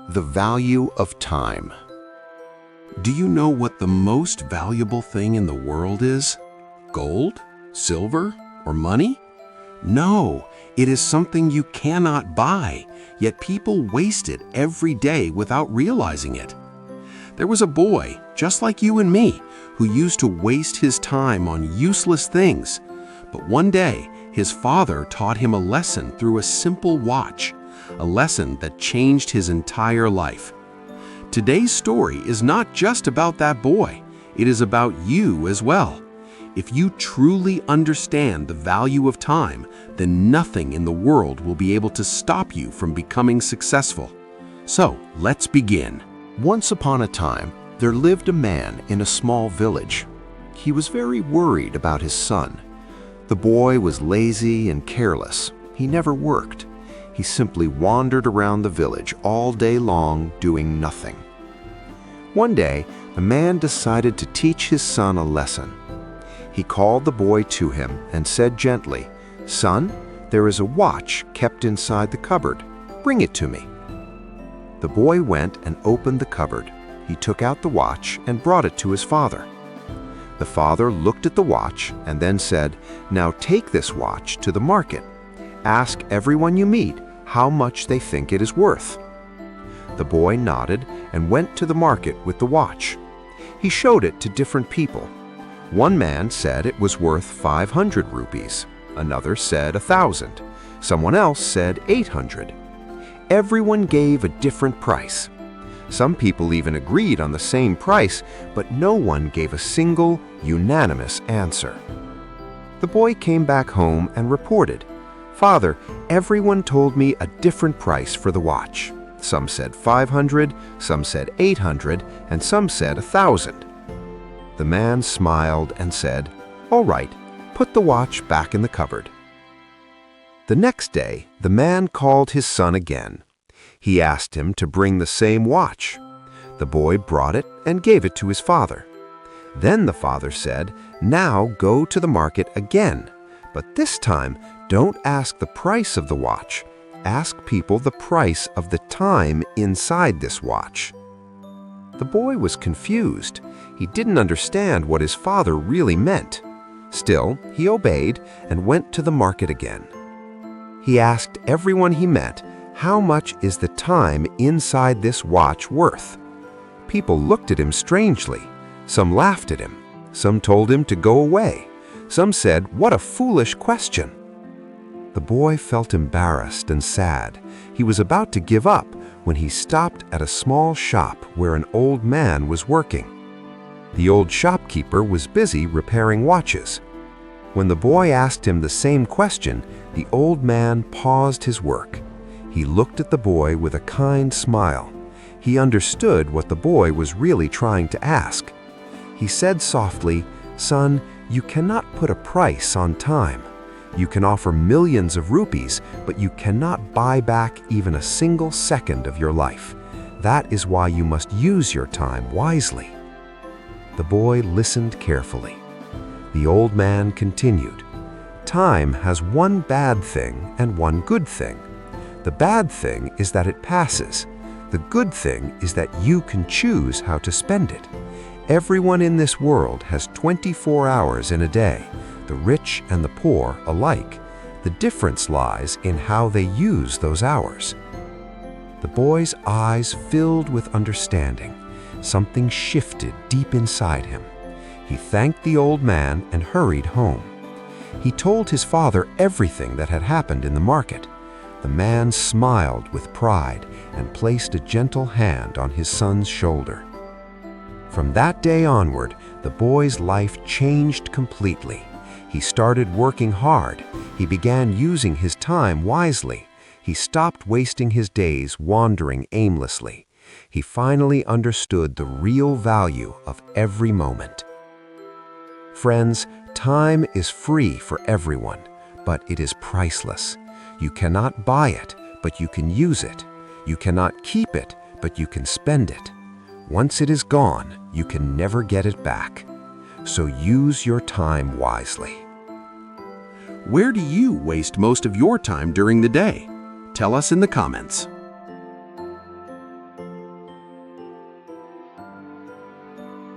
The value of time. Do you know what the most valuable thing in the world is? Gold? Silver? Or money? No, it is something you cannot buy, yet people waste it every day without realizing it. There was a boy, just like you and me, who used to waste his time on useless things. But one day, his father taught him a lesson through a simple watch, a lesson that changed his entire life. Today's story is not just about that boy, it is about you as well. If you truly understand the value of time, then nothing in the world will be able to stop you from becoming successful. So, let's begin. Once upon a time, there lived a man in a small village. He was very worried about his son. The boy was lazy and careless. He never worked. He simply wandered around the village all day long doing nothing. One day, the man decided to teach his son a lesson. He called the boy to him and said gently, "Son, there is a watch kept inside the cupboard. Bring it to me." The boy went and opened the cupboard. He took out the watch and brought it to his father. The father looked at the watch and then said, "Now take this watch to the market. Ask everyone you meet how much they think it is worth." The boy nodded and went to the market with the watch. He showed it to different people. One man said it was worth 500 rupees. Another said 1,000. Someone else said 800. Everyone gave a different price. Some people even agreed on the same price, but no one gave a single, unanimous answer. The boy came back home and reported, "Father, everyone told me a different price for the watch. Some said 500, some said 800, and some said 1,000. The man smiled and said, "All right, put the watch back in the cupboard." The next day, the man called his son again. He asked him to bring the same watch. The boy brought it and gave it to his father. Then the father said, "Now go to the market again, but this time don't ask the price of the watch. Ask people the price of the time inside this watch." The boy was confused. He didn't understand what his father really meant. Still, he obeyed and went to the market again. He asked everyone he met, "How much is the time inside this watch worth?" People looked at him strangely. Some laughed at him. Some told him to go away. Some said, "What a foolish question." The boy felt embarrassed and sad. He was about to give up when he stopped at a small shop where an old man was working. The old shopkeeper was busy repairing watches. When the boy asked him the same question, the old man paused his work. He looked at the boy with a kind smile. He understood what the boy was really trying to ask. He said softly, "Son, you cannot put a price on time. You can offer millions of rupees, but you cannot buy back even a single second of your life. That is why you must use your time wisely." The boy listened carefully. The old man continued, "Time has one bad thing and one good thing. The bad thing is that it passes. The good thing is that you can choose how to spend it. Everyone in this world has 24 hours in a day, the rich and the poor alike. The difference lies in how they use those hours." The boy's eyes filled with understanding. Something shifted deep inside him. He thanked the old man and hurried home. He told his father everything that had happened in the market. The man smiled with pride and placed a gentle hand on his son's shoulder. From that day onward, the boy's life changed completely. He started working hard. He began using his time wisely. He stopped wasting his days wandering aimlessly. He finally understood the real value of every moment. Friends, time is free for everyone, but it is priceless. You cannot buy it, but you can use it. You cannot keep it, but you can spend it. Once it is gone, you can never get it back. So use your time wisely. Where do you waste most of your time during the day? Tell us in the comments.